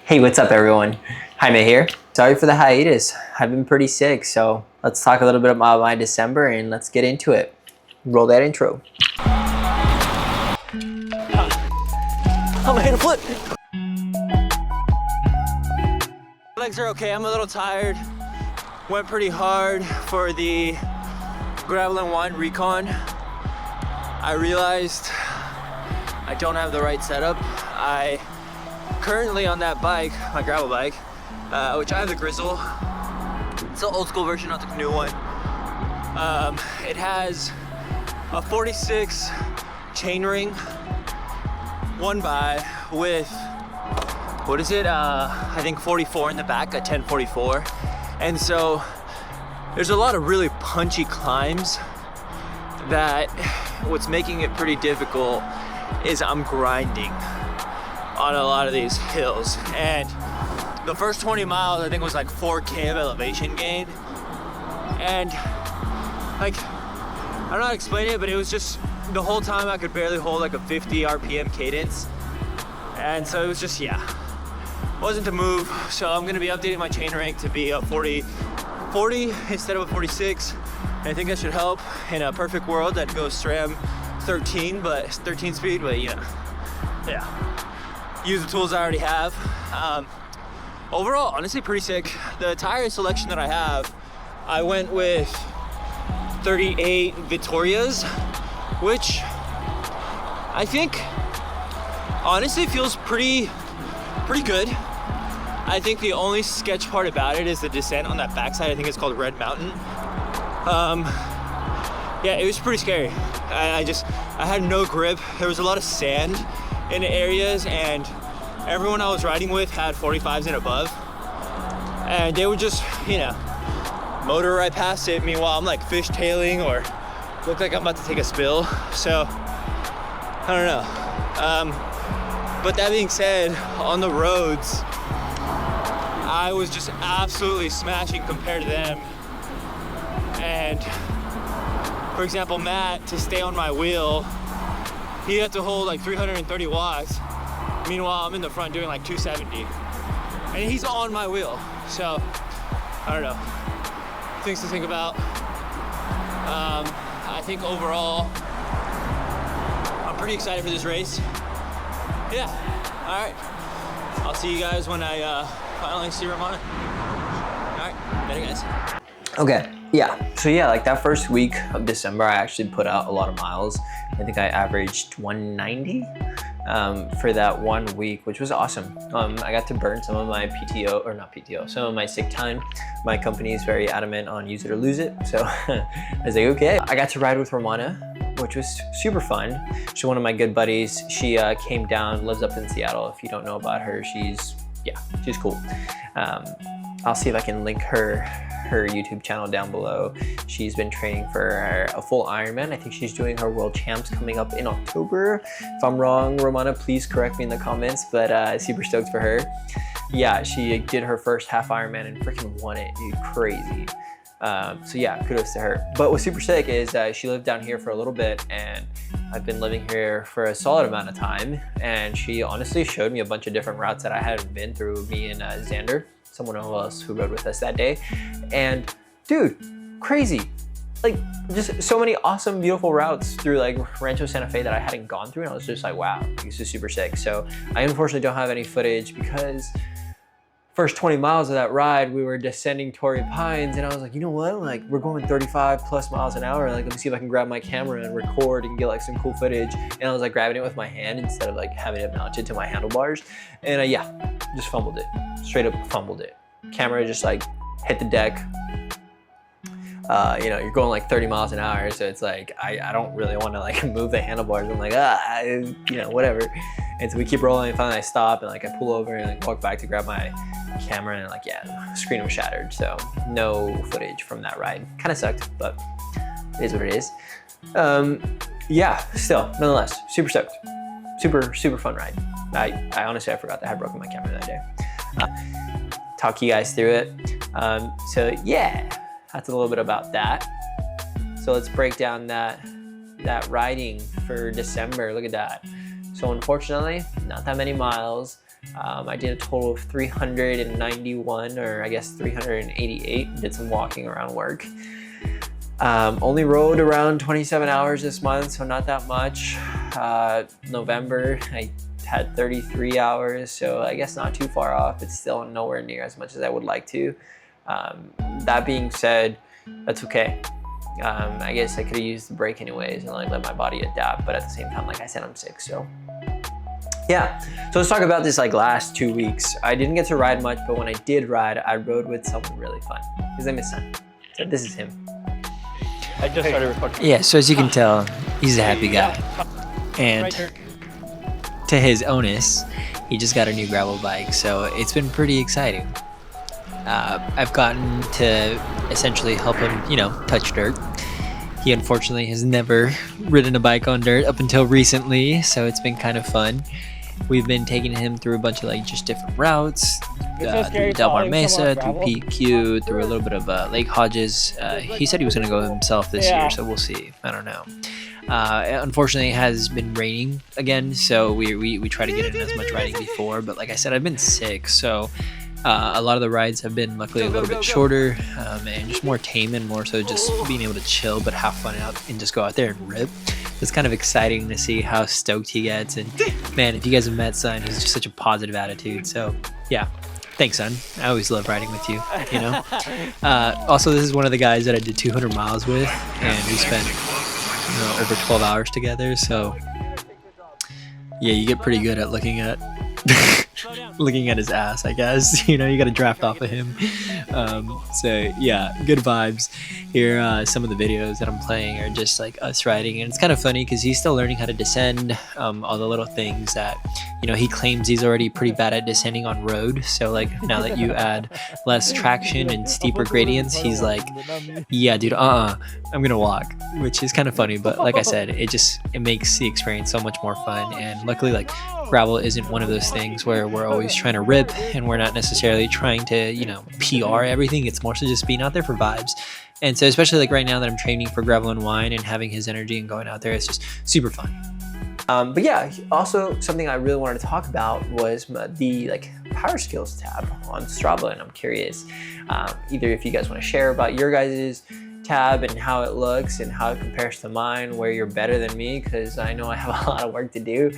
Hey, what's up everyone? Jaime here. Sorry for the hiatus. I've been pretty sick, so let's talk a little bit about my December and let's get into it. Roll that intro. I'm gonna flip. Legs are okay, I'm a little tired. Went pretty hard for the gravel and wine recon. I realized I don't have the right setup. I currently on that bike, my gravel bike, which I have the Grizzle. It's an old school version, not the new one. It has a 46 chainring, one by with, what is it? I think 44 in the back, a 1044. And so there's a lot of really punchy climbs that what's making it pretty difficult is I'm grinding on a lot of these hills. And the first 20 miles I think was like 4K of elevation gain. And like, I don't know how to explain it, but it was just the whole time I could barely hold like a 50 RPM cadence. And so it was just, yeah, wasn't to move. So I'm gonna be updating my chain rank to be a 40 instead of a 46. And I think that should help. In a perfect world, I'd go SRAM 13 speed, but yeah. Use the tools I already have. Overall, honestly, pretty sick. The tire selection that I have, I went with 38 Vittorias, which I think honestly feels pretty good. I think the only sketch part about it is the descent on that backside. I think it's called Red Mountain. Yeah, it was pretty scary. I had no grip. There was a lot of sand in the areas, and everyone I was riding with had 45s and above. And they would just, motor right past it. Meanwhile, I'm like fishtailing or look like I'm about to take a spill. So, I don't know. But that being said, on the roads, I was just absolutely smashing compared to them. And for example, Matt, to stay on my wheel, he had to hold like 330 watts. Meanwhile, I'm in the front doing like 270. And he's on my wheel. So, I don't know. Things to think about. I think overall, I'm pretty excited for this race. Yeah, all right. I'll see you guys when I finally see Romana. All right, later guys. Okay, yeah. So yeah, like that first week of December, I actually put out a lot of miles. I think I averaged 190 for that 1 week, which was awesome. I got to burn some of my some of my sick time. My company is very adamant on use it or lose it. So I was like, okay. I got to ride with Romana, which was super fun. She's one of my good buddies. She came down, lives up in Seattle. If you don't know about her, she's cool. I'll see if I can link her YouTube channel down below. She's been training for a full Ironman. I think she's doing her world champs coming up in October. If I'm wrong, Romana, please correct me in the comments, but super stoked for her. Yeah, she did her first half Ironman and freaking won it, dude, crazy. So yeah, kudos to her. But what's super sick is she lived down here for a little bit, and I've been living here for a solid amount of time, and she honestly showed me a bunch of different routes that I hadn't been through, me and Xander, someone else who rode with us that day. And dude, crazy. Like just so many awesome, beautiful routes through like Rancho Santa Fe that I hadn't gone through. And I was just like, wow, this is super sick. So I unfortunately don't have any footage because first 20 miles of that ride, we were descending Torrey Pines, and I was like, you know what? Like, we're going 35 plus miles an hour. Like, let me see if I can grab my camera and record and get like some cool footage. And I was like grabbing it with my hand instead of like having it mounted to my handlebars. And yeah, just fumbled it. Straight up fumbled it. Camera just like hit the deck. You're going like 30 miles an hour, so it's like I don't really want to like move the handlebars. I'm like whatever. And so we keep rolling, and finally I stop and like I pull over and like walk back to grab my camera, and like the screen was shattered, so no footage from that ride. Kind of sucked, but it is what it is. Still, nonetheless, super stoked. Super fun ride. I honestly, I forgot that I had broken my camera that day. Talk you guys through it. So yeah, that's a little bit about that. So let's break down that riding for December. Look at that. So unfortunately, not that many miles. I did a total of 391, or I guess 388. Did some walking around work. Only rode around 27 hours this month, so not that much. November, I had 33 hours, so I guess not too far off. It's still nowhere near as much as I would like to. That being said, that's okay. I guess I could have used the break anyways and like let my body adapt, but at the same time, like I said, I'm sick, so yeah. So let's talk about this like last 2 weeks. I didn't get to ride much, but when I did ride, I rode with someone really fun. His name is Sun. So this is him. I just started recording. Yeah, so as you can tell, he's a happy guy. And to his onus, he just got a new gravel bike, so it's been pretty exciting. I've gotten to essentially help him, you know, touch dirt. He unfortunately has never ridden a bike on dirt up until recently, so it's been kind of fun. We've been taking him through a bunch of like just different routes, through Del Mar Mesa, through PQ, through a little bit of Lake Hodges. He said he was going to go himself this year, so we'll see. I don't know. Unfortunately, it has been raining again, so we try to get in as much riding before. But like I said, I've been sick, so a lot of the rides have been luckily a little bit shorter and just more tame and more so just being able to chill but have fun out and just go out there and rip. It's kind of exciting to see how stoked he gets. And man, if you guys have met Son, he's just such a positive attitude. So yeah, thanks, Son. I always love riding with you, you know. Also, this is one of the guys that I did 200 miles with, and we spent over 12 hours together. So yeah, you get pretty good at looking at his ass, I guess. You know, you got to draft off of him. So yeah, good vibes. Here, some of the videos that I'm playing are just like us riding, and it's kind of funny because he's still learning how to descend. All the little things that, you know, he claims he's already pretty bad at descending on road. So like now that you add less traction and steeper gradients, he's like, yeah, dude, I'm gonna walk, which is kind of funny. But like I said, it makes the experience so much more fun. And luckily, like, gravel isn't one of those things where we're always trying to rip, and we're not necessarily trying to, you know, PR everything. It's more so just being out there for vibes. And so especially like right now that I'm training for gravel and wine and having his energy and going out there, it's just super fun. But yeah, also something I really wanted to talk about was the like power skills tab on Strava, and I'm curious either if you guys want to share about your guys's tab and how it looks and how it compares to mine, where you're better than me, because I know I have a lot of work to do.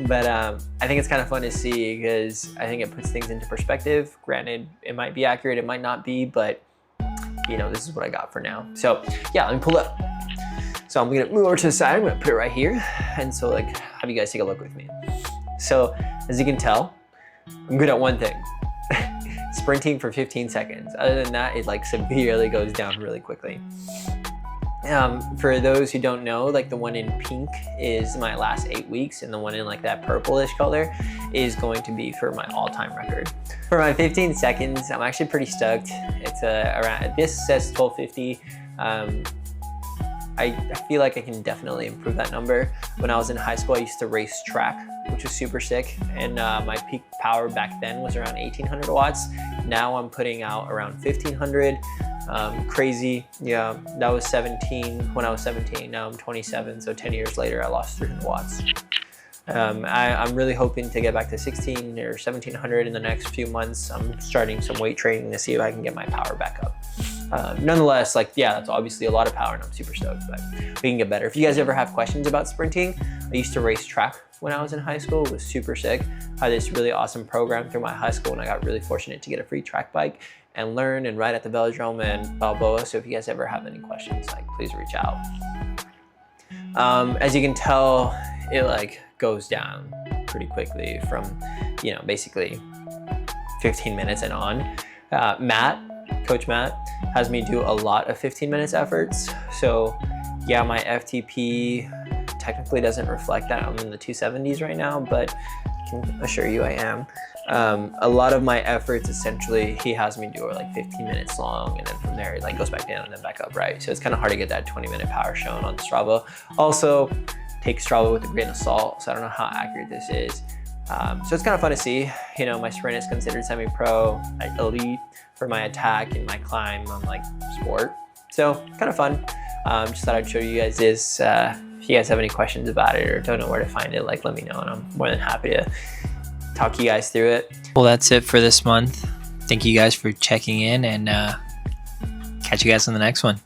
But I think it's kind of fun to see because I think it puts things into perspective. Granted, it might be accurate, it might not be, but you know, this is what I got for now. So yeah, let me pull up. So I'm gonna move over to the side. I'm gonna put it right here. And so like, have you guys take a look with me. So as you can tell, I'm good at one thing. Sprinting for 15 seconds. Other than that, it like severely goes down really quickly. For those who don't know, like the one in pink is my last 8 weeks, and the one in like that purplish color is going to be for my all-time record. For my 15 seconds, I'm actually pretty stoked. It's around, this says 1250. I feel like I can definitely improve that number. When I was in high school, I used to race track, which was super sick. And my peak power back then was around 1800 watts. Now I'm putting out around 1500. Crazy. Yeah, that was 17 when I was 17. Now I'm 27, so 10 years later I lost 300 watts. I'm really hoping to get back to 16 or 1700 in the next few months. I'm starting some weight training to see if I can get my power back up. Nonetheless, like, yeah, that's obviously a lot of power and I'm super stoked, but we can get better. If you guys ever have questions about sprinting, I used to race track when I was in high school. It was super sick. I had this really awesome program through my high school, and I got really fortunate to get a free track bike and learn and ride at the Velodrome and Balboa. So if you guys ever have any questions, like, please reach out. As you can tell, it like goes down pretty quickly from, you know, basically 15 minutes and on. Coach Matt has me do a lot of 15 minutes efforts. So yeah, my FTP technically doesn't reflect that. I'm in the 270s right now, but I can assure you I am. A lot of my efforts, essentially, he has me do are like 15 minutes long, and then from there it like goes back down and then back up, right? So it's kind of hard to get that 20-minute power shown on Strava. Also, take Strava with a grain of salt, so I don't know how accurate this is. So it's kind of fun to see. You know, my sprint is considered semi-pro, elite for my attack and my climb on like sport. So kind of fun. Just thought I'd show you guys this. If you guys have any questions about it or don't know where to find it, like, let me know, and I'm more than happy to talk you guys through it. Well, that's it for this month. Thank you guys for checking in, and catch you guys on the next one.